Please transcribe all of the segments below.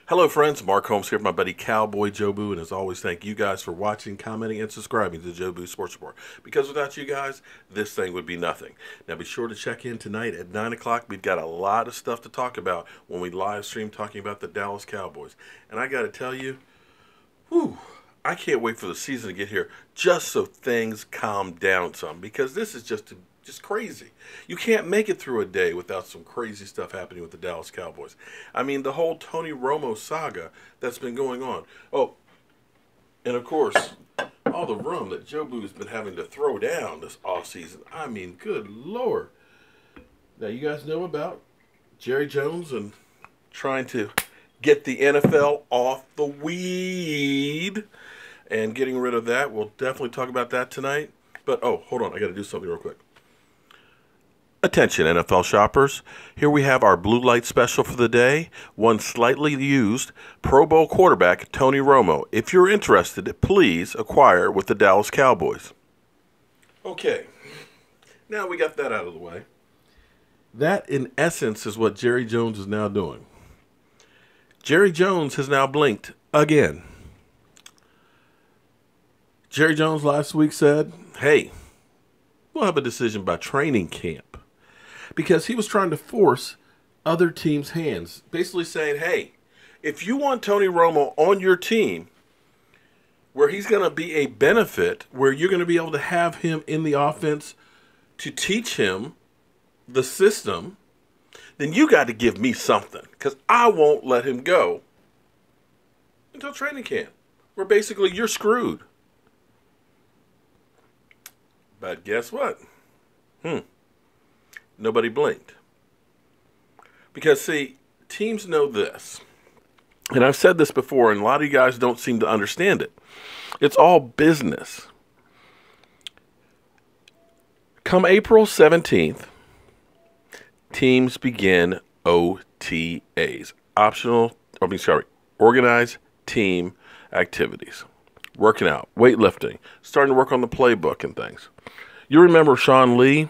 Hello friends, Mark Holmes here with my buddy Cowboy Jobu, and as always, thank you guys for watching, commenting, and subscribing to the Jobu Sports Report. Because without you guys, this thing would be nothing. Now be sure to check in tonight at 9 o'clock. We've got a lot of stuff to talk about when we live stream talking about the Dallas Cowboys. And I got to tell you, I can't wait for the season to get here just so things calm down some, because this is just crazy. You can't make it through a day without some crazy stuff happening with the Dallas Cowboys. I mean, the whole Tony Romo saga that's been going on. Oh, and of course, all the rum that Jobu has been having to throw down this offseason. I mean, good Lord. Now, you guys know about Jerry Jones and trying to get the NFL off the weed and getting rid of that. We'll definitely talk about that tonight. But, oh, hold on. I got to do something real quick. Attention NFL shoppers, here we have our blue light special for the day. One slightly used Pro Bowl quarterback, Tony Romo. If you're interested, please acquire with the Dallas Cowboys. Okay, now we got that out of the way. That, in essence, is what Jerry Jones is now doing. Jerry Jones has now blinked again. Jerry Jones last week said, hey, we'll have a decision by training camp. Because he was trying to force other teams' hands. Basically saying, hey, if you want Tony Romo on your team, where he's going to be a benefit, where you're going to be able to have him in the offense to teach him the system, then you got to give me something. Because I won't let him go until training camp. Where basically you're screwed. But guess what? Nobody blinked. Because, see, teams know this. And I've said this before, and a lot of you guys don't seem to understand it. It's all business. Come April 17th, teams begin OTAs. Organized team activities. Working out, weightlifting, starting to work on the playbook and things. You remember Sean Lee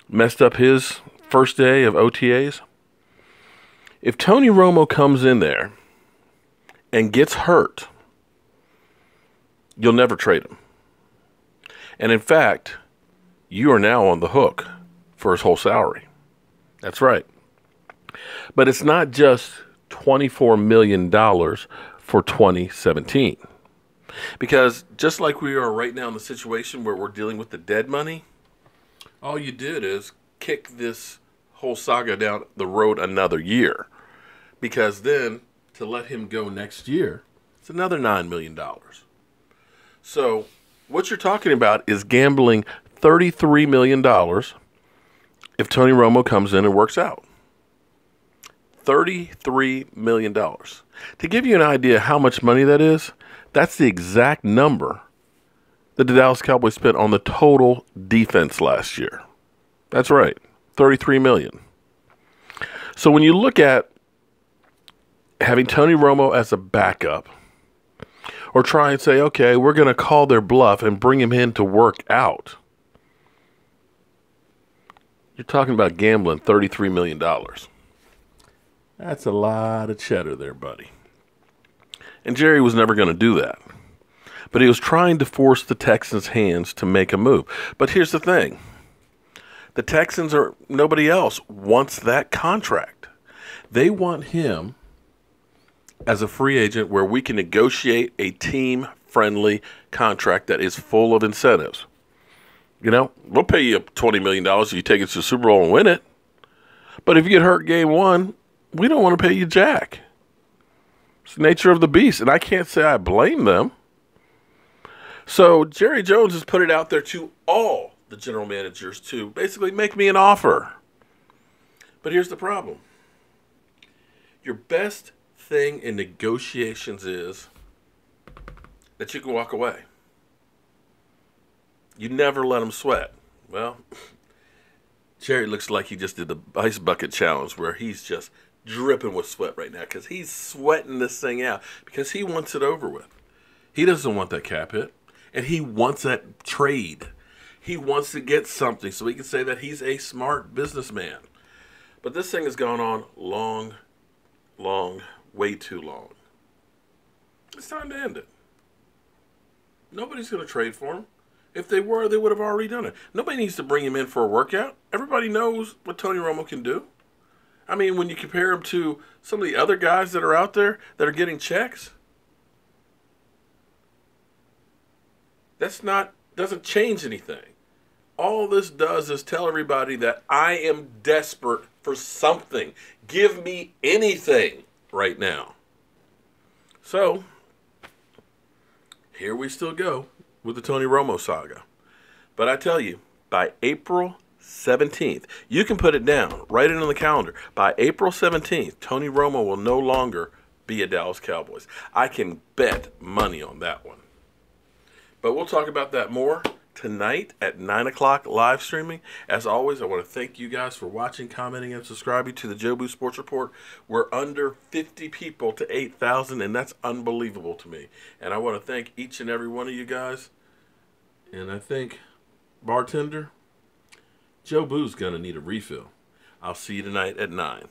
messed up his first day of OTAs? If Tony Romo comes in there and gets hurt, you'll never trade him. And in fact, you are now on the hook for his whole salary. That's right. But it's not just $24 million for 2017. Because just like we are right now in the situation where we're dealing with the dead money, all you did is kick this whole saga down the road another year. Because then, to let him go next year, it's another $9 million. So, what you're talking about is gambling $33 million if Tony Romo comes in and works out. $33 million. To give you an idea how much money that is, that's the exact number that the Dallas Cowboys spent on the total defense last year. That's right, $33 million. So when you look at having Tony Romo as a backup, or try and say, okay, we're going to call their bluff and bring him in to work out, you're talking about gambling $33 million. That's a lot of cheddar there, buddy. And Jerry was never going to do that. But he was trying to force the Texans' hands to make a move. But here's the thing. The Texans or nobody else wants that contract. They want him as a free agent where we can negotiate a team-friendly contract that is full of incentives. You know, we'll pay you $20 million if you take it to the Super Bowl and win it. But if you get hurt game one, we don't want to pay you jack. It's the nature of the beast, and I can't say I blame them. So Jerry Jones has put it out there to all the general managers to basically make me an offer. But here's the problem. Your best thing in negotiations is that you can walk away. You never let them sweat. Well, Jerry looks like he just did the ice bucket challenge where he's just dripping with sweat right now because he's sweating this thing out because he wants it over with. He doesn't want that cap hit, and he wants that trade. He wants to get something so he can say that he's a smart businessman. But this thing has gone on long way too long. It's time to end it. Nobody's going to trade for him. If they were, they would have already done it. Nobody needs to bring him in for a workout. Everybody knows what Tony Romo can do. I mean, when you compare him to some of the other guys that are out there that are getting checks, doesn't change anything. All this does is tell everybody that I am desperate for something. Give me anything right now. So, here we still go with the Tony Romo saga. But I tell you, by April 17th, you can put it down, write it on the calendar. By April 17th, Tony Romo will no longer be a Dallas Cowboys. I can bet money on that one. But we'll talk about that more tonight at 9 o'clock live streaming. As always, I want to thank you guys for watching, commenting, and subscribing to the Jobu Sports Report. We're under 50 people to 8,000, and that's unbelievable to me. And I want to thank each and every one of you guys. And I think, bartender, Jobu's going to need a refill. I'll see you tonight at 9.